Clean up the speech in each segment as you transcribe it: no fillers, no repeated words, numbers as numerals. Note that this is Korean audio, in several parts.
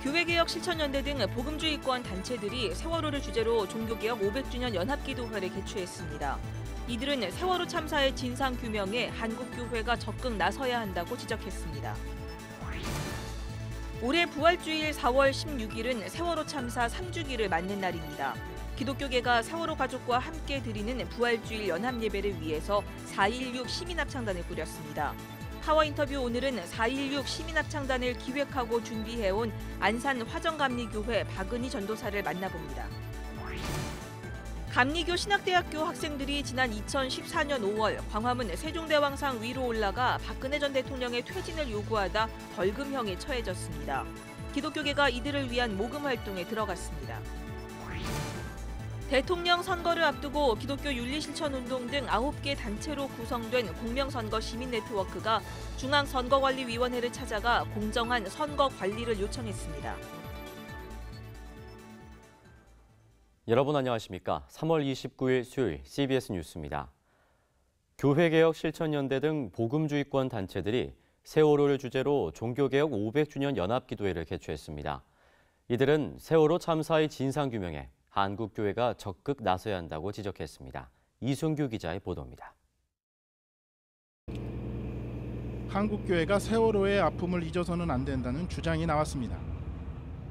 교회개혁 실천연대 등 복음주의권 단체들이 세월호를 주제로 종교개혁 500주년 연합기도회를 개최했습니다. 이들은 세월호 참사의 진상규명에 한국교회가 적극 나서야 한다고 지적했습니다. 올해 부활주일 4월 16일은 세월호 참사 3주기를 맞는 날입니다. 기독교계가 세월호 가족과 함께 드리는 부활주일 연합예배를 위해서 4.16 시민합창단을 꾸렸습니다. 파워 인터뷰 오늘은 4.16 시민합창단을 기획하고 준비해온 안산 화정감리교회 박은희 전도사를 만나봅니다. 감리교 신학대학교 학생들이 지난 2014년 5월 광화문 세종대왕상 위로 올라가 박근혜 전 대통령의 퇴진을 요구하다 벌금형에 처해졌습니다. 기독교계가 이들을 위한 모금 활동에 들어갔습니다. 대통령 선거를 앞두고 기독교 윤리실천운동 등 9개 단체로 구성된 공명선거 시민네트워크가 중앙선거관리위원회를 찾아가 공정한 선거 관리를 요청했습니다. 여러분 안녕하십니까? 3월 29일 수요일 CBS 뉴스입니다. 교회개혁 실천연대 등 복음주의권 단체들이 세월호를 주제로 종교개혁 500주년 연합기도회를 개최했습니다. 이들은 세월호 참사의 진상규명에 한국교회가 적극 나서야 한다고 지적했습니다. 이순규 기자의 보도입니다. 한국교회가 세월호의 아픔을 잊어서는 안 된다는 주장이 나왔습니다.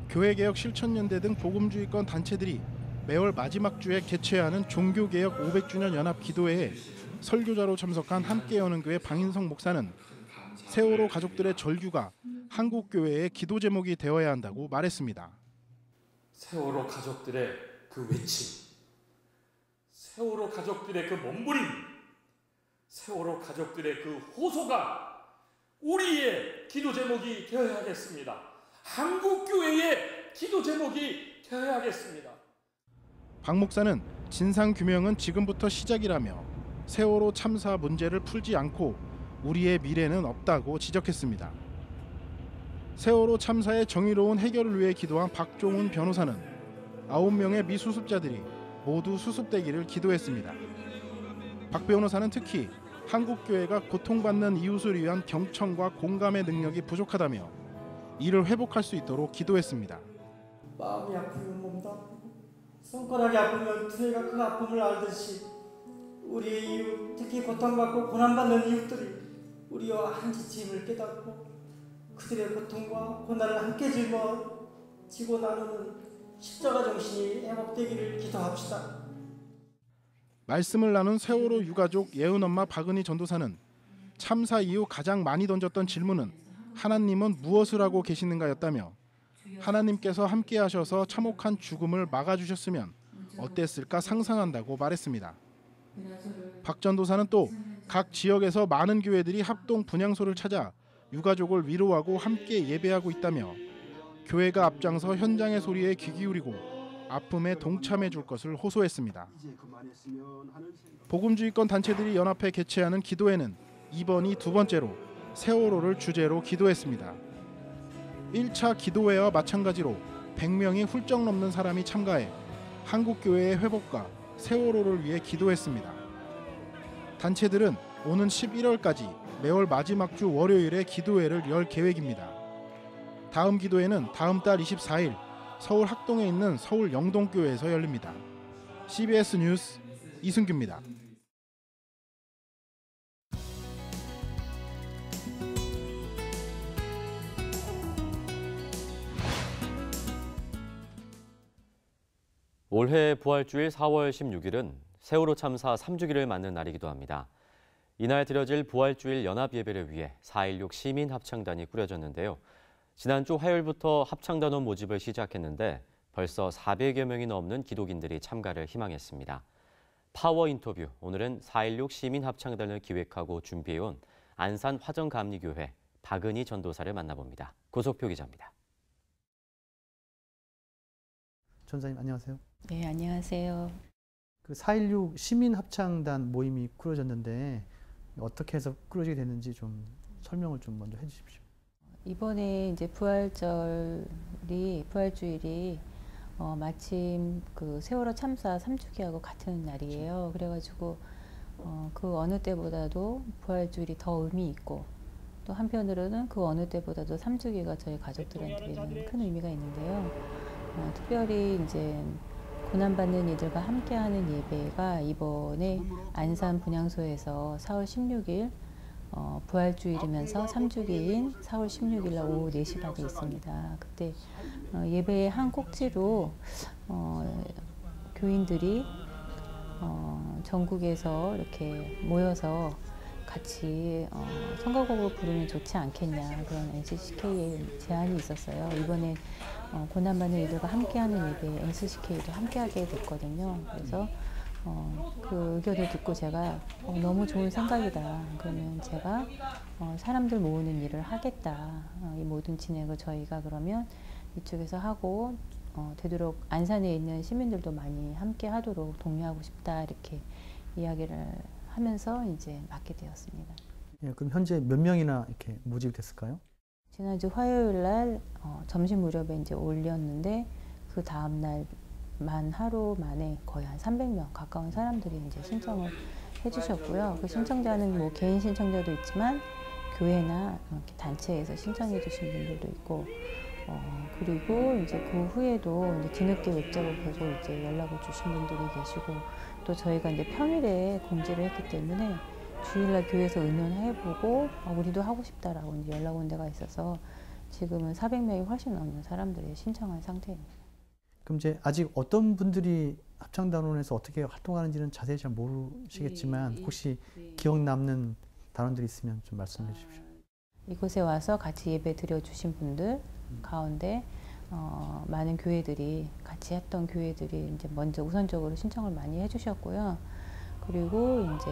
교회개혁 실천연대 등 복음주의권 단체들이 매월 마지막 주에 개최하는 종교개혁 500주년 연합기도회에 설교자로 참석한 함께 여는 교회 방인성 목사는 세월호 가족들의 절규가 한국교회의 기도 제목이 되어야 한다고 말했습니다. 세월호 가족들의 그 외침, 세월호 가족들의 그 몸부림, 세월호 가족들의 그 호소가 우리의 기도 제목이 되어야 하겠습니다. 한국교회의 기도 제목이 되어야 하겠습니다. 박 목사는 진상규명은 지금부터 시작이라며 세월호 참사 문제를 풀지 않고 우리의 미래는 없다고 지적했습니다. 세월호 참사의 정의로운 해결을 위해 기도한 박종훈 변호사는 9명의 미수습자들이 모두 수습되기를 기도했습니다. 박 변호사는 특히 한국교회가 고통받는 이웃을 위한 경청과 공감의 능력이 부족하다며 이를 회복할 수 있도록 기도했습니다. 마음이 아프면 몸도 아프고 손가락이 아프면 두뇌가 그 아픔을 알듯이 우리의 이웃, 특히 고통받고 고난받는 이웃들이 우리와 한 지침을 깨닫고 그들의 고통과 고난을 함께 짊어지고 나누는 십자가 정신이 회복되기를 기도합시다. 말씀을 나눈 세월호 유가족 예은엄마 박은희 전도사는 참사 이후 가장 많이 던졌던 질문은 하나님은 무엇을 하고 계시는가였다며 하나님께서 함께 하셔서 참혹한 죽음을 막아주셨으면 어땠을까 상상한다고 말했습니다. 박 전도사는 또 각 지역에서 많은 교회들이 합동 분향소를 찾아 유가족을 위로하고 함께 예배하고 있다며 교회가 앞장서 현장의 소리에 귀 기울이고 아픔에 동참해 줄 것을 호소했습니다. 복음주의권 단체들이 연합해 개최하는 기도회는 이번이 두 번째로 세월호를 주제로 기도했습니다. 1차 기도회와 마찬가지로 100명이 훌쩍 넘는 사람이 참가해 한국교회의 회복과 세월호를 위해 기도했습니다. 단체들은 오는 11월까지 매월 마지막 주 월요일에 기도회를 열 계획입니다. 다음 기도회는 다음 달 24일 서울 학동에 있는 서울 영동교회에서 열립니다. CBS 뉴스 이승규입니다. 올해 부활주일 4월 16일은 세월호 참사 3주기를 맞는 날이기도 합니다. 이날 드려질 부활주일 연합예배를 위해 4.16 시민합창단이 꾸려졌는데요. 지난주 화요일부터 합창단원 모집을 시작했는데 벌써 400여 명이 넘는 기독인들이 참가를 희망했습니다. 파워 인터뷰, 오늘은 4.16 시민합창단을 기획하고 준비해온 안산 화정감리교회 박은희 전도사를 만나봅니다. 고석표 기자입니다. 전사님 안녕하세요. 네, 안녕하세요. 그 4.16 시민합창단 모임이 꾸려졌는데 어떻게 해서 꾸려지게 됐는지 좀 설명을 좀 먼저 해주십시오. 이번에 이제 부활주일이 마침 그 세월호 참사 3주기하고 같은 날이에요. 그래가지고 그 어느 때보다도 부활주일이 더 의미 있고 또 한편으로는 그 어느 때보다도 3주기가 저희 가족들한테는 큰 의미가 있는데요. 특별히 이제 고난받는 이들과 함께하는 예배가 이번에 안산 분향소에서 4월 16일 부활주일이면서 3주기인 4월 16일 날 오후 4시 반에 있습니다. 그때 예배의 한 꼭지로 교인들이 전국에서 이렇게 모여서 같이 선거곡을 부르면 좋지 않겠냐, 그런 NCCK의 제안이 있었어요. 이번에 고난받는 이들과 함께하는 예배에 NCCK도 함께하게 됐거든요. 그래서 그 의견을 듣고 제가 너무 좋은 생각이다. 그러면 제가 사람들 모으는 일을 하겠다. 이 모든 진행을 저희가 그러면 이쪽에서 하고 되도록 안산에 있는 시민들도 많이 함께 하도록 독려하고 싶다. 이렇게 이야기를 하면서 이제 맡게 되었습니다. 예, 그럼 현재 몇 명이나 이렇게 모집이 됐을까요? 지난주 화요일 날 점심 무렵에 이제 올렸는데 그 다음 날만 하루 만에 거의 한 300명 가까운 사람들이 이제 신청을 해주셨고요. 그 신청자는 뭐 개인 신청자도 있지만 교회나 이렇게 단체에서 신청해 주신 분들도 있고, 그리고 이제 그 후에도 이제 뒤늦게 웹작을 보고 이제 연락을 주신 분들이 계시고, 또 저희가 이제 평일에 공지를 했기 때문에 주일날 교회에서 의논해보고 우리도 하고 싶다라고 이제 연락 온 데가 있어서 지금은 400명이 훨씬 넘는 사람들이 신청한 상태입니다. 그럼 이제 아직 어떤 분들이 합창단원에서 어떻게 활동하는지는 자세히 잘 모르시겠지만 혹시 기억 남는 단원들이 있으면 좀 말씀해 주십시오. 이곳에 와서 같이 예배 드려주신 분들 가운데 많은 교회들이 같이 했던 교회들이 이제 먼저 우선적으로 신청을 많이 해주셨고요. 그리고 이제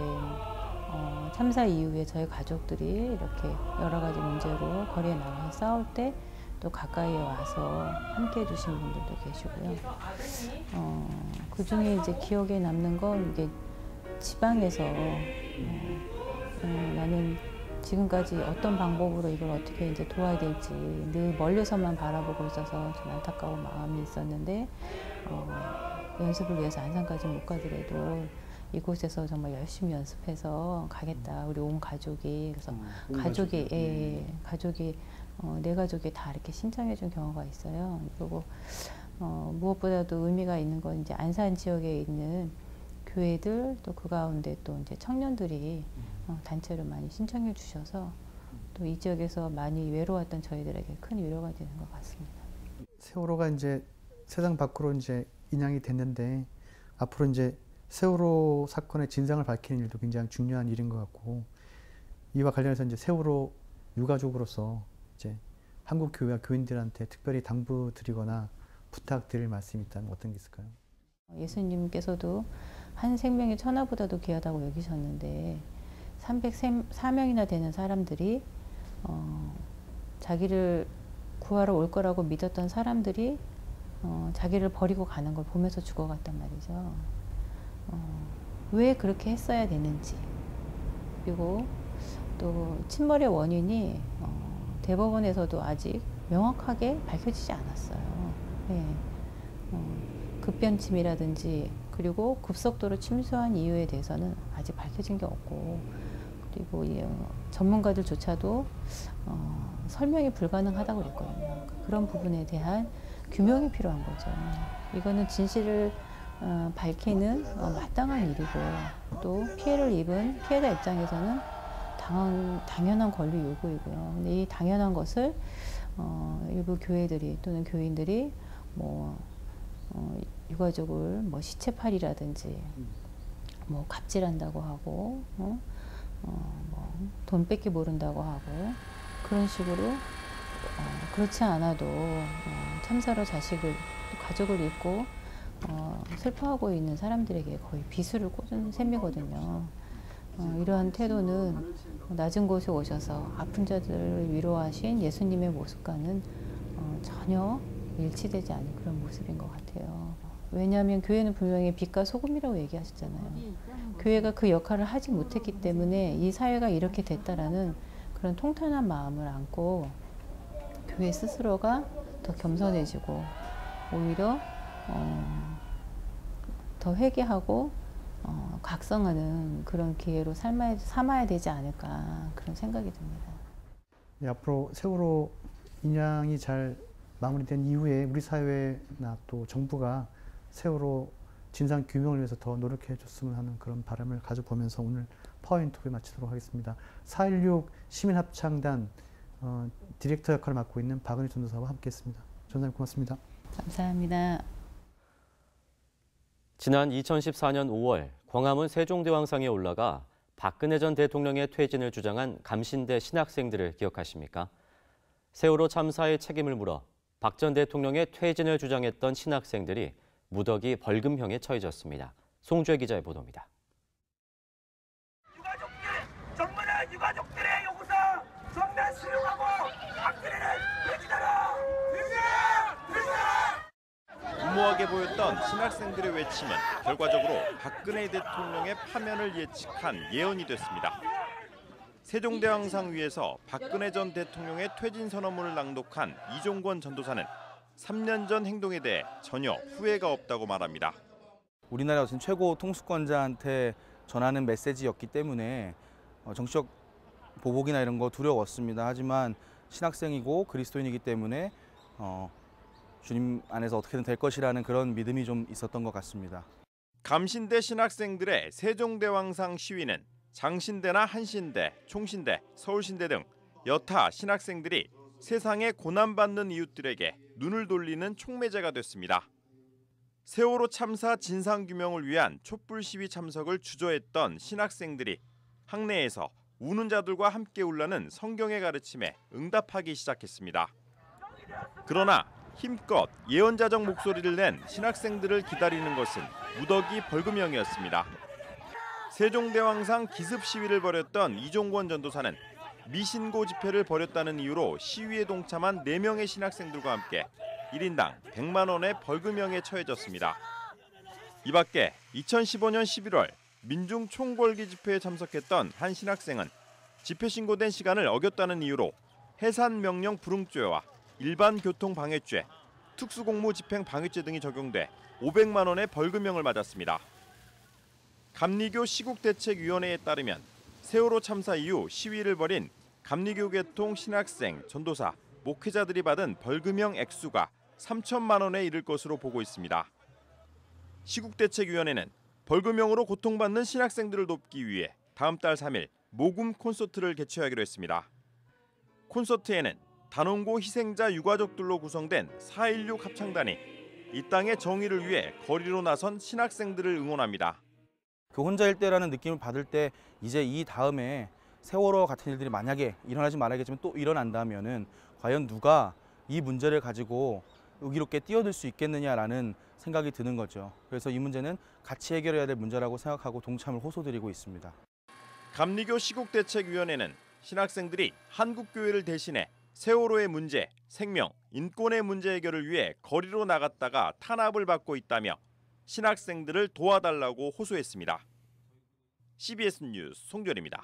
참사 이후에 저희 가족들이 이렇게 여러 가지 문제로 거리에 나가서 싸울 때 또 가까이에 와서 함께 해주신 분들도 계시고요. 그 중에 이제 기억에 남는 건 이게 지방에서 나는 지금까지 어떤 방법으로 이걸 어떻게 이제 도와야 될지 늘 멀리서만 바라보고 있어서 좀 안타까운 마음이 있었는데 연습을 위해서 안산까지 못 가더라도 이곳에서 정말 열심히 연습해서 가겠다. 우리 온 가족이. 그래서 가족이 내 가족이 다 이렇게 신청해 준 경우가 있어요. 그리고 무엇보다도 의미가 있는 건 이제 안산 지역에 있는 교회들 또 그 가운데 또 이제 청년들이 단체로 많이 신청해 주셔서 또 이 지역에서 많이 외로웠던 저희들에게 큰 위로가 되는 것 같습니다. 세월호가 이제 세상 밖으로 이제 인양이 됐는데 앞으로 이제 세월호 사건의 진상을 밝히는 일도 굉장히 중요한 일인 것 같고, 이와 관련해서 이제 세월호 유가족으로서 이제 한국 교회와 교인들한테 특별히 당부드리거나 부탁드릴 말씀이 있다면 어떤 게 있을까요? 예수님께서도 한 생명이 천하보다도 귀하다고 여기셨는데 304명이나 되는 사람들이 자기를 구하러 올 거라고 믿었던 사람들이 자기를 버리고 가는 걸 보면서 죽어갔단 말이죠. 왜 그렇게 했어야 되는지, 그리고 또 침몰의 원인이 대법원에서도 아직 명확하게 밝혀지지 않았어요. 네. 급변침이라든지 그리고 급속도로 침수한 이유에 대해서는 아직 밝혀진 게 없고, 그리고 전문가들조차도 설명이 불가능하다고 그랬거든요. 그런 부분에 대한 규명이 필요한 거죠. 이거는 진실을 밝히는 마땅한 일이고, 또 피해를 입은 피해자 입장에서는 당연한 권리 요구이고요. 근데 이 당연한 것을 일부 교회들이 또는 교인들이 유가족을 시체팔이라든지 갑질한다고 하고 돈 뺏기 모른다고 하고 그런 식으로 그렇지 않아도 참사로 자식을 가족을 잃고 슬퍼하고 있는 사람들에게 거의 비수를 꽂은 셈이거든요. 이러한 태도는 낮은 곳에 오셔서 아픈 자들을 위로하신 예수님의 모습과는 전혀 일치되지 않은 그런 모습인 것 같아요. 왜냐하면 교회는 분명히 빛과 소금이라고 얘기하셨잖아요. 교회가 그 역할을 하지 못했기 때문에 이 사회가 이렇게 됐다라는 그런 통탄한 마음을 안고 교회 스스로가 더 겸손해지고 오히려 더 회개하고 각성하는 그런 기회로 삼아야 되지 않을까 그런 생각이 듭니다. 네, 앞으로 세월호 인양이 잘 마무리된 이후에 우리 사회나 또 정부가 세월호 진상 규명을 위해서 더 노력해 줬으면 하는 그런 바람을 가져보면서 오늘 파워인터뷰 마치도록 하겠습니다. 4.16 시민합창단 디렉터 역할을 맡고 있는 박은희 전도사와 함께했습니다. 전사님 고맙습니다. 감사합니다. 지난 2014년 5월 광화문 세종대왕상에 올라가 박근혜 전 대통령의 퇴진을 주장한 감신대 신학생들을 기억하십니까? 세월호 참사의 책임을 물어 박 전 대통령의 퇴진을 주장했던 신학생들이 무더기 벌금형에 처해졌습니다. 송주혜 기자의 보도입니다. 정부는 유가족들의 요구서 전면 수용하고 박근혜를 퇴진하라! 무모하게 보였던 신학생들의 외침은 결과적으로 박근혜 대통령의 파면을 예측한 예언이 됐습니다. 세종대왕상 위에서 박근혜 전 대통령의 퇴진 선언문을 낭독한 이종권 전도사는 3년 전 행동에 대해 전혀 후회가 없다고 말합니다. 우리나라 어떤 최고 통수권자한테 전하는 메시지였기 때문에 정치적 보복이나 이런 거 두려웠습니다. 하지만 신학생이고 그리스도인이기 때문에 주님 안에서 어떻게든 될 것이라는 그런 믿음이 좀 있었던 것 같습니다. 감신대 신학생들의 세종대왕상 시위는 장신대나 한신대, 총신대, 서울신대 등 여타 신학생들이 세상에 고난받는 이웃들에게 눈을 돌리는 촉매제가 됐습니다. 세월호 참사 진상규명을 위한 촛불 시위 참석을 주저했던 신학생들이 학내에서 우는 자들과 함께 울라는 성경의 가르침에 응답하기 시작했습니다. 그러나 힘껏 예언자적 목소리를 낸 신학생들을 기다리는 것은 무더기 벌금형이었습니다. 세종대왕상 기습 시위를 벌였던 이종권 전도사는 미신고 집회를 벌였다는 이유로 시위에 동참한 4명의 신학생들과 함께 1인당 100만 원의 벌금형에 처해졌습니다. 이 밖에 2015년 11월 민중 총궐기 집회에 참석했던 한 신학생은 집회 신고된 시간을 어겼다는 이유로 해산명령 불응죄와 일반 교통 방해죄, 특수공무 집행 방해죄 등이 적용돼 500만 원의 벌금형을 맞았습니다. 감리교 시국대책위원회에 따르면 세월호 참사 이후 시위를 벌인 감리교 계통 신학생, 전도사, 목회자들이 받은 벌금형 액수가 3천만 원에 이를 것으로 보고 있습니다. 시국대책위원회는 벌금형으로 고통받는 신학생들을 돕기 위해 다음 달 3일 모금 콘서트를 개최하기로 했습니다. 콘서트에는 단원고 희생자 유가족들로 구성된 4.16 합창단이 이 땅의 정의를 위해 거리로 나선 신학생들을 응원합니다. 그 혼자일 때라는 느낌을 받을 때 이제 이 다음에 세월호 같은 일들이 만약에 일어나지 말아야겠지만 또 일어난다면은 과연 누가 이 문제를 가지고 의기롭게 뛰어들 수 있겠느냐라는 생각이 드는 거죠. 그래서 이 문제는 같이 해결해야 될 문제라고 생각하고 동참을 호소드리고 있습니다. 감리교 시국대책위원회는 신학생들이 한국교회를 대신해 세월호의 문제, 생명, 인권의 문제 해결을 위해 거리로 나갔다가 탄압을 받고 있다며 신학생들을 도와달라고 호소했습니다. CBS 뉴스 송별입니다.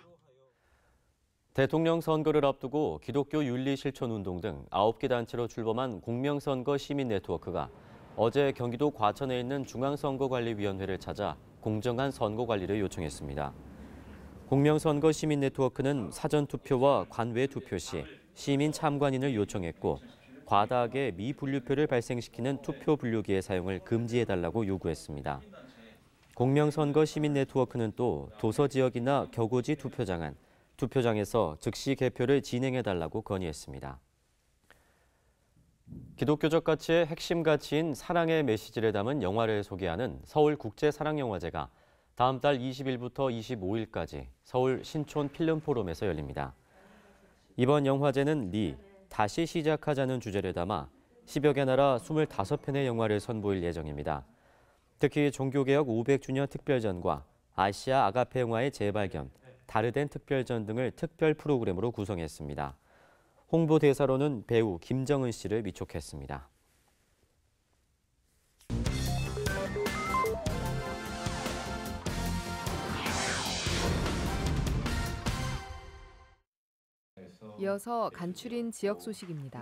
대통령 선거를 앞두고 기독교 윤리실천운동 등 9개 단체로 출범한 공명선거 시민네트워크가 어제 경기도 과천에 있는 중앙선거관리위원회를 찾아 공정한 선거관리를 요청했습니다. 공명선거 시민네트워크는 사전투표와 관외투표 시 시민 참관인을 요청했고 과다하게 미분류표를 발생시키는 투표 분류기의 사용을 금지해달라고 요구했습니다. 공명선거 시민네트워크는 또 도서지역이나 격오지 투표장은 투표장에서 즉시 개표를 진행해달라고 건의했습니다. 기독교적 가치의 핵심 가치인 사랑의 메시지를 담은 영화를 소개하는 서울국제사랑영화제가 다음 달 20일부터 25일까지 서울 신촌 필름포럼에서 열립니다. 이번 영화제는 다시 시작하자는 주제를 담아 10여 개 나라 25편의 영화를 선보일 예정입니다. 특히 종교개혁 500주년 특별전과 아시아 아가페 영화의 재발견, 다르덴 특별전 등을 특별 프로그램으로 구성했습니다. 홍보대사로는 배우 김정은 씨를 위촉했습니다. 이어서 간추린 지역 소식입니다.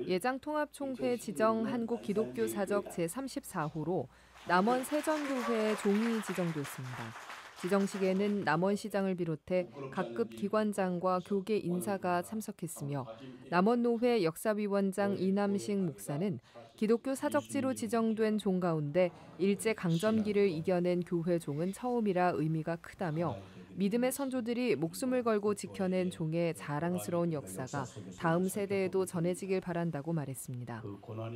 예장통합총회 지정 한국기독교사적 제34호로 남원 세전교회 종이 지정됐습니다. 지정식에는 남원시장을 비롯해 각급 기관장과 교계 인사가 참석했으며 남원노회 역사위원장 이남식 목사는 기독교 사적지로 지정된 종 가운데 일제 강점기를 이겨낸 교회 종은 처음이라 의미가 크다며 믿음의 선조들이 목숨을 걸고 지켜낸 종의 자랑스러운 역사가 다음 세대에도 전해지길 바란다고 말했습니다.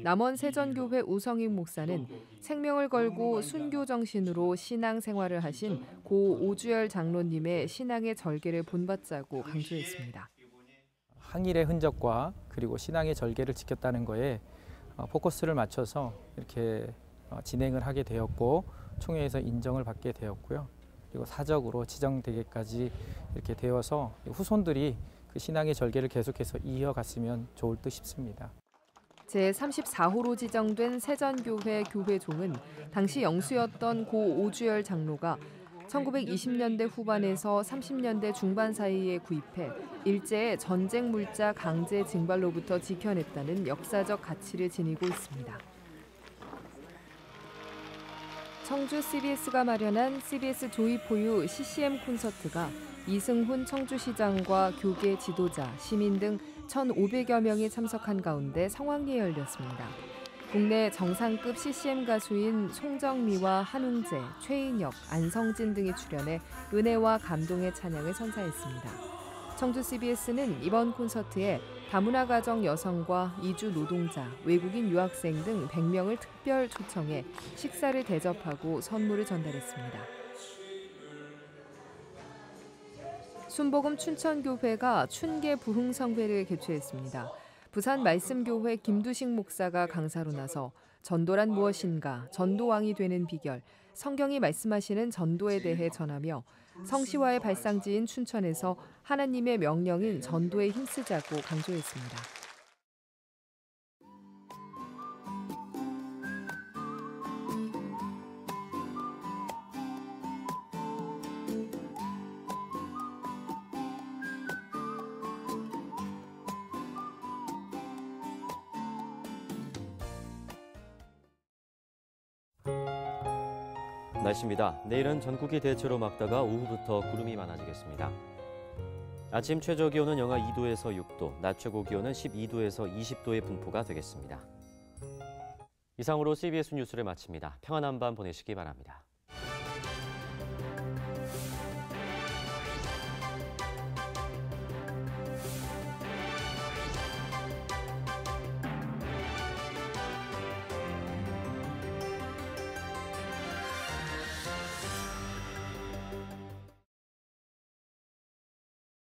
남원 세전교회 우성익 목사는 생명을 걸고 순교 정신으로 신앙 생활을 하신 고 오주열 장로님의 신앙의 절개를 본받자고 강조했습니다. 항일의 흔적과 그리고 신앙의 절개를 지켰다는 거에 포커스를 맞춰서 이렇게 진행을 하게 되었고 총회에서 인정을 받게 되었고요. 그리고 사적으로 지정되기까지 이렇게 되어서 후손들이 그 신앙의 절개를 계속해서 이어갔으면 좋을 듯 싶습니다. 제34호로 지정된 세전교회 교회종은 당시 영수였던 고 오주열 장로가 1920년대 후반에서 30년대 중반 사이에 구입해 일제의 전쟁 물자 강제 징발로부터 지켜냈다는 역사적 가치를 지니고 있습니다. 청주 CBS가 마련한 CBS 조이포유 CCM 콘서트가 이승훈 청주시장과 교계 지도자, 시민 등 1,500여 명이 참석한 가운데 성황리에 열렸습니다. 국내 정상급 CCM 가수인 송정미와 한웅재, 최인혁, 안성진 등이 출연해 은혜와 감동의 찬양을 선사했습니다. 청주 CBS는 이번 콘서트에 다문화 가정 여성과 이주 노동자, 외국인 유학생 등 100명을 특별 초청해 식사를 대접하고 선물을 전달했습니다. 순복음 춘천교회가 춘계 부흥성회를 개최했습니다. 부산 말씀교회 김두식 목사가 강사로 나서 전도란 무엇인가, 전도왕이 되는 비결, 성경이 말씀하시는 전도에 대해 전하며 성시화의 발상지인 춘천에서 하나님의 명령인 전도에 힘쓰자고 강조했습니다. 날씨입니다. 내일은 전국이 대체로 맑다가 오후부터 구름이 많아지겠습니다. 아침 최저 기온은 영하 2도에서 6도, 낮 최고 기온은 12도에서 20도의 분포가 되겠습니다. 이상으로 CBS 뉴스를 마칩니다. 평안한 밤 보내시기 바랍니다.